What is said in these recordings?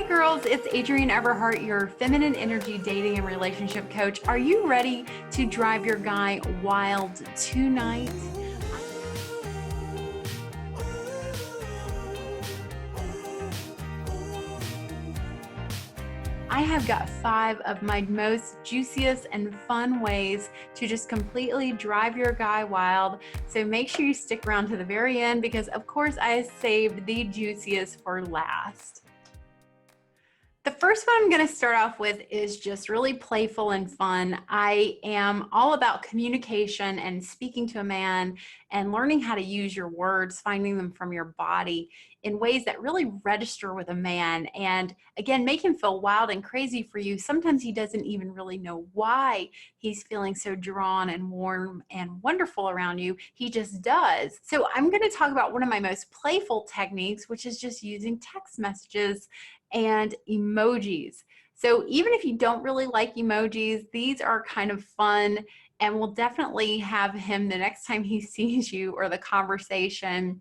girls, it's Adrienne Everheart, your feminine energy dating and relationship coach. Are you ready to drive your guy wild tonight? I have got 5 of my most juiciest and fun ways to just completely drive your guy wild. So make sure you stick around to the very end because of course I saved the juiciest for last. The first one I'm going to start off with is just really playful and fun. I am all about communication and speaking to a man and learning how to use your words, finding them from your body in ways that really register with a man and again, make him feel wild and crazy for you. Sometimes he doesn't even really know why he's feeling so drawn and warm and wonderful around you. He just does. So I'm going to talk about one of my most playful techniques, which is just using text messages and emojis. So even if you don't really like emojis, these are kind of fun and will definitely have him the next time he sees you or the conversation.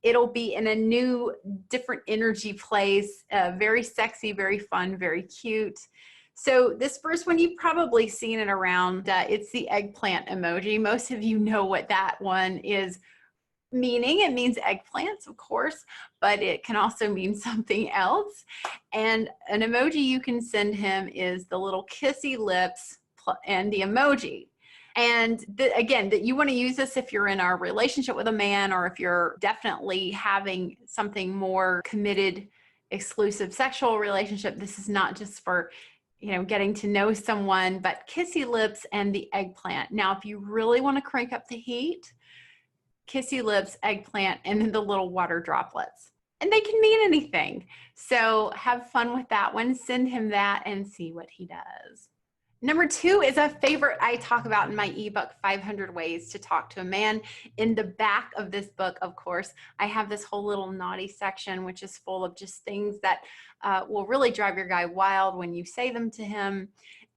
It'll be in a new, different energy place, very sexy, very fun, very cute. So this first one, you've probably seen it around. It's the eggplant emoji. Most of you know what that one is meaning. It means eggplants, of course, but it can also mean something else. And an emoji you can send him is the little kissy lips and the emoji. And again, that you want to use this if you're in a relationship with a man or if you're definitely having something more committed, exclusive sexual relationship. This is not just for getting to know someone, but kissy lips and the eggplant. Now, if you really want to crank up the heat, kissy lips, eggplant, and then the little water droplets. And they can mean anything. So have fun with that one. Send him that and see what he does. Number 2 is a favorite I talk about in my ebook, 500 Ways to Talk to a Man. In the back of this book, of course, I have this whole little naughty section, which is full of just things that will really drive your guy wild when you say them to him.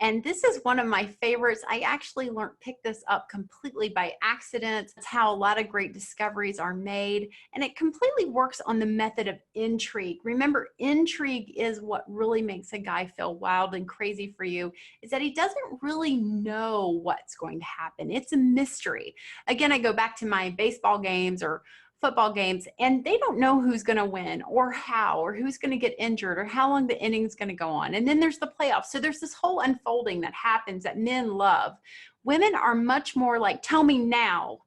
And this is one of my favorites. I actually picked this up completely by accident. It's how a lot of great discoveries are made. And it completely works on the method of intrigue. Remember, intrigue is what really makes a guy feel wild and crazy for you, is that he doesn't really know what's going to happen. It's a mystery. Again, I go back to my baseball games or football games, and they don't know who's going to win or how or who's going to get injured or how long the inning's going to go on. And then there's the playoffs. So there's this whole unfolding that happens that men love. Women are much more like, tell me now.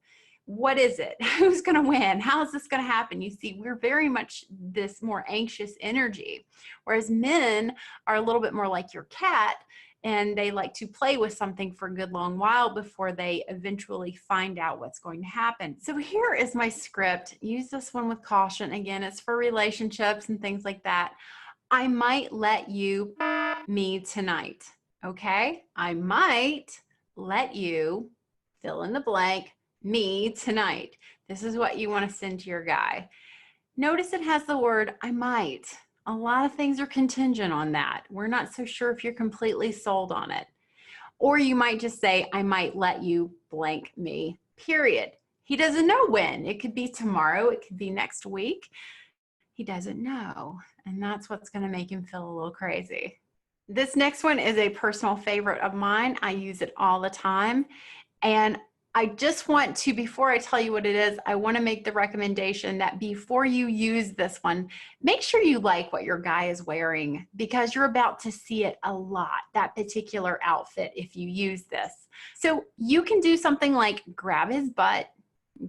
What is it? Who's going to win? How is this going to happen? You see, we're very much this more anxious energy, whereas men are a little bit more like your cat, and they like to play with something for a good long while before they eventually find out what's going to happen. So here is my script. Use this one with caution. Again, it's for relationships and things like that. I might let you me tonight. Okay? I might let you fill in the blank me tonight. This is what you want to send to your guy. Notice it has the word I might. A lot of things are contingent on that. We're not so sure if you're completely sold on it. Or you might just say, I might let you blank me, period. He doesn't know when. It could be tomorrow. It could be next week. He doesn't know. And that's what's going to make him feel a little crazy. This next one is a personal favorite of mine. I use it all the time. And I just want to, before I tell you what it is, I want to make the recommendation that before you use this one, make sure you like what your guy is wearing because you're about to see it a lot, that particular outfit, if you use this. So you can do something like grab his butt,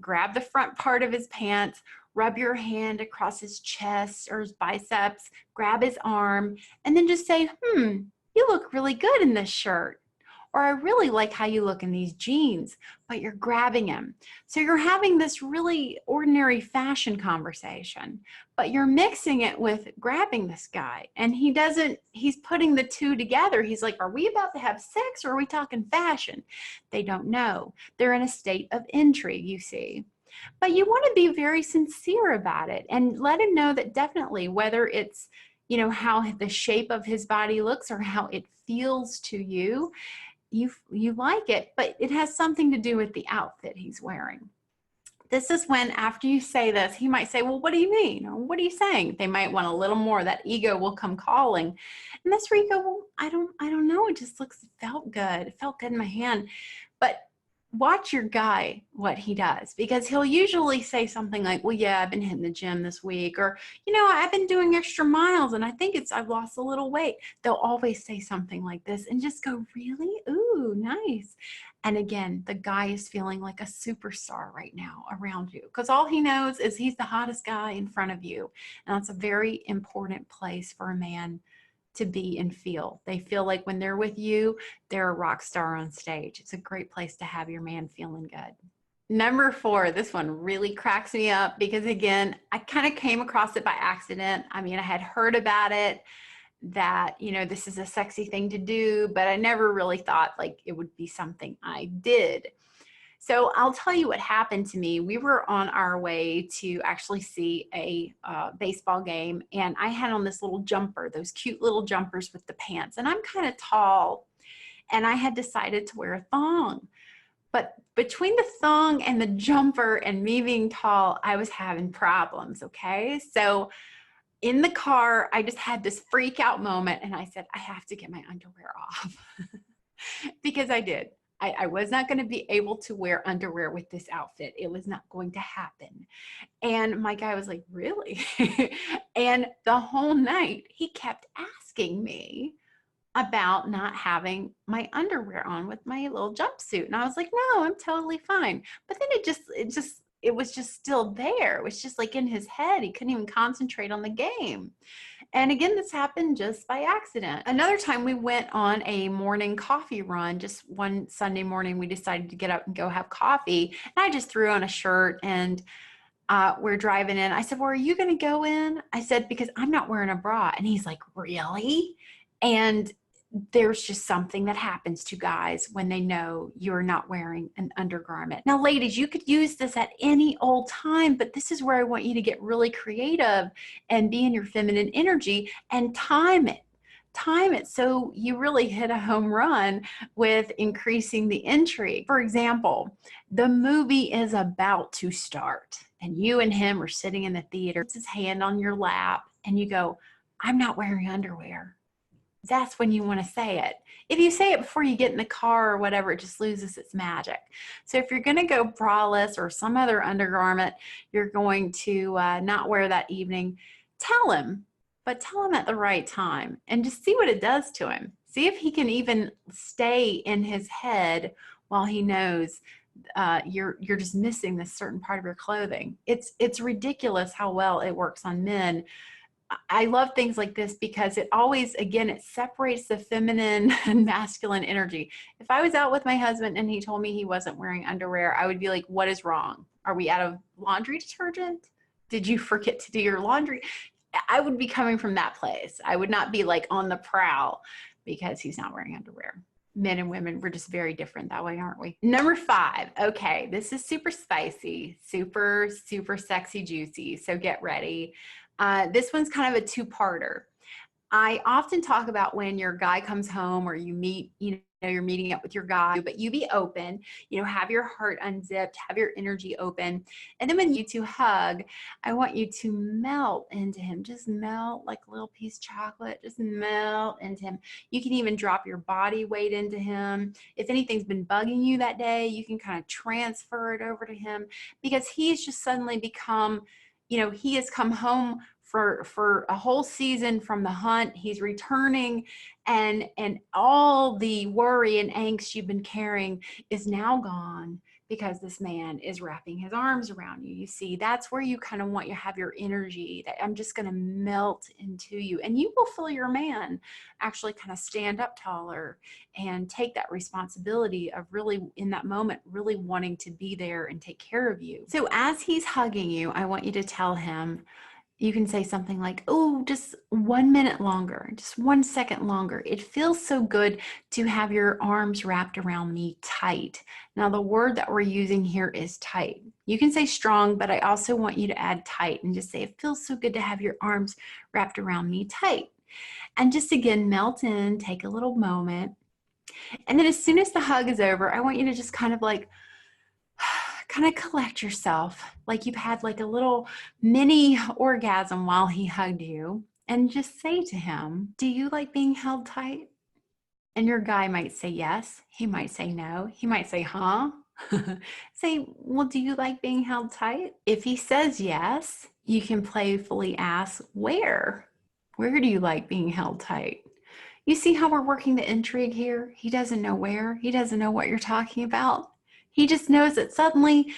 grab the front part of his pants, rub your hand across his chest or his biceps, grab his arm, and then just say, you look really good in this shirt. Or I really like how you look in these jeans, but you're grabbing him. So you're having this really ordinary fashion conversation, but you're mixing it with grabbing this guy. And he's putting the two together. He's like, are we about to have sex or are we talking fashion? They don't know. They're in a state of intrigue, you see. But you want to be very sincere about it and let him know that definitely, whether it's, how the shape of his body looks or how it feels to you, you like it, but it has something to do with the outfit he's wearing. This is when, after you say this, he might say, well, what do you mean? Or what are you saying? They might want a little more. That ego will come calling. And that's where you go, well, I don't know. It just felt good. It felt good in my hand. But watch your guy, what he does, because he'll usually say something like, well, yeah, I've been hitting the gym this week, or, I've been doing extra miles and I think I've lost a little weight. They'll always say something like this and just go, really? Ooh, nice. And again, the guy is feeling like a superstar right now around you, because all he knows is he's the hottest guy in front of you. And that's a very important place for a man to be and feel. They feel like when they're with you, they're a rock star on stage. It's a great place to have your man feeling good. Number 4, this one really cracks me up because, again, I kind of came across it by accident. I mean, I had heard about it, that, this is a sexy thing to do, but I never really thought like it would be something I did. So I'll tell you what happened to me. We were on our way to actually see a baseball game, and I had on this little jumper, those cute little jumpers with the pants, and I'm kind of tall, and I had decided to wear a thong. But between the thong and the jumper and me being tall, I was having problems, okay? So in the car, I just had this freak out moment, and I said, I have to get my underwear off because I did. I was not going to be able to wear underwear with this outfit. It was not going to happen. And my guy was like, really? And the whole night he kept asking me about not having my underwear on with my little jumpsuit. And I was like, no, I'm totally fine. But then it was just still there. It was just like in his head. He couldn't even concentrate on the game. And again, this happened just by accident. Another time we went on a morning coffee run. Just one Sunday morning, we decided to get up and go have coffee. And I just threw on a shirt, and we're driving in. I said, well, are you going to go in? I said, because I'm not wearing a bra. And he's like, really? And there's just something that happens to guys when they know you're not wearing an undergarment. Now, ladies, you could use this at any old time, but this is where I want you to get really creative and be in your feminine energy and time it. Time it so you really hit a home run with increasing the intrigue. For example, the movie is about to start and you and him are sitting in the theater. Puts his hand on your lap and you go, I'm not wearing underwear. That's when you want to say it. If you say it before you get in the car or whatever, it just loses its magic. So if you're going to go braless or some other undergarment you're going to not wear that evening, tell him, but tell him at the right time and just see what it does to him. See if he can even stay in his head while he knows you're just missing this certain part of your clothing. It's ridiculous how well it works on men. I love things like this because it always, again, it separates the feminine and masculine energy. If I was out with my husband and he told me he wasn't wearing underwear, I would be like, what is wrong? Are we out of laundry detergent? Did you forget to do your laundry? I would be coming from that place. I would not be like on the prowl because he's not wearing underwear. Men and women, we're just very different that way, aren't we? Number 5. Okay, this is super spicy, super, super sexy, juicy. So get ready. This one's kind of a 2-parter. I often talk about when your guy comes home or you meet, you're meeting up with your guy, but you be open, have your heart unzipped, have your energy open. And then when you two hug, I want you to melt into him. Just melt like a little piece of chocolate, just melt into him. You can even drop your body weight into him. If anything's been bugging you that day, you can kind of transfer it over to him because he's just suddenly become, he has come home for a whole season from the hunt. He's returning and all the worry and angst you've been carrying is now gone because this man is wrapping his arms around you. You see, that's where you kind of want you to have your energy, that I'm just going to melt into you, and you will feel your man actually kind of stand up taller and take that responsibility of really in that moment, really wanting to be there and take care of you. So as he's hugging you, I want you to tell him, you can say something like, oh, just 1 minute longer, just 1 second longer. It feels so good to have your arms wrapped around me tight. Now, the word that we're using here is tight. You can say strong, but I also want you to add tight and just say, it feels so good to have your arms wrapped around me tight. And just again, melt in, take a little moment. And then as soon as the hug is over, I want you to just kind of like kind of collect yourself like you've had like a little mini orgasm while he hugged you, and just say to him, do you like being held tight? And your guy might say yes. He might say no. He might say, huh? Say, well, do you like being held tight? If he says yes, you can playfully ask, where? Where do you like being held tight? You see how we're working the intrigue here? He doesn't know where. He doesn't know what you're talking about. He just knows that suddenly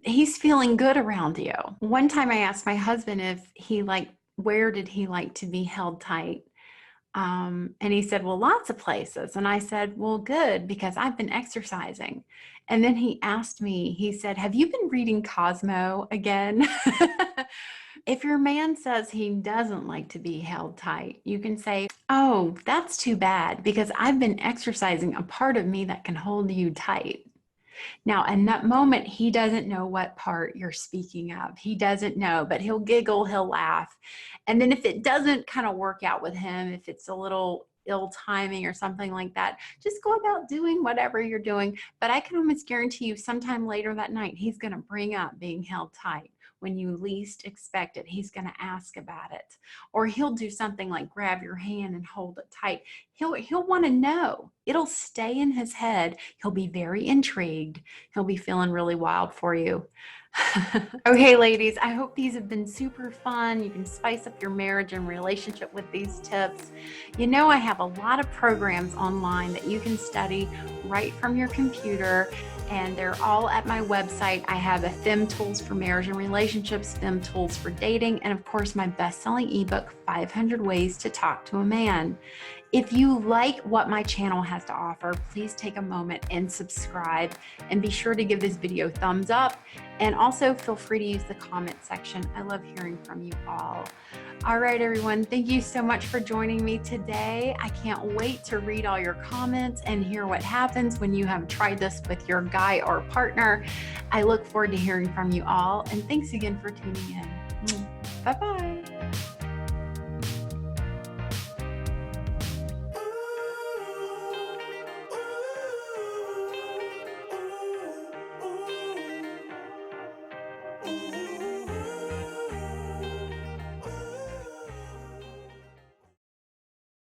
he's feeling good around you. One time I asked my husband if he liked, where did he like to be held tight? And he said, well, lots of places. And I said, well, good, because I've been exercising. And then he asked me, he said, have you been reading Cosmo again? If your man says he doesn't like to be held tight, you can say, oh, that's too bad, because I've been exercising a part of me that can hold you tight. Now, in that moment, he doesn't know what part you're speaking of. He doesn't know, but he'll giggle, he'll laugh. And then if it doesn't kind of work out with him, if it's a little ill timing or something like that, just go about doing whatever you're doing. But I can almost guarantee you sometime later that night, he's going to bring up being held tight. When you least expect it, he's going to ask about it. Or he'll do something like grab your hand and hold it tight. He'll want to know. It'll stay in his head. He'll be very intrigued. He'll be feeling really wild for you. Okay, ladies, I hope these have been super fun. You can spice up your marriage and relationship with these tips. You know, I have a lot of programs online that you can study right from your computer, and they're all at my website. I have a Femm Tools for Marriage and Relationships, Femm Tools for Dating, and of course, my best-selling ebook, 500 Ways to Talk to a Man. If you like what my channel has to offer, please take a moment and subscribe, and be sure to give this video a thumbs up, and also feel free to use the comment section. I love hearing from you all. All right, everyone, thank you so much for joining me today. I can't wait to read all your comments and hear what happens when you have tried this with your guy or partner. I look forward to hearing from you all, and thanks again for tuning in. Bye-bye.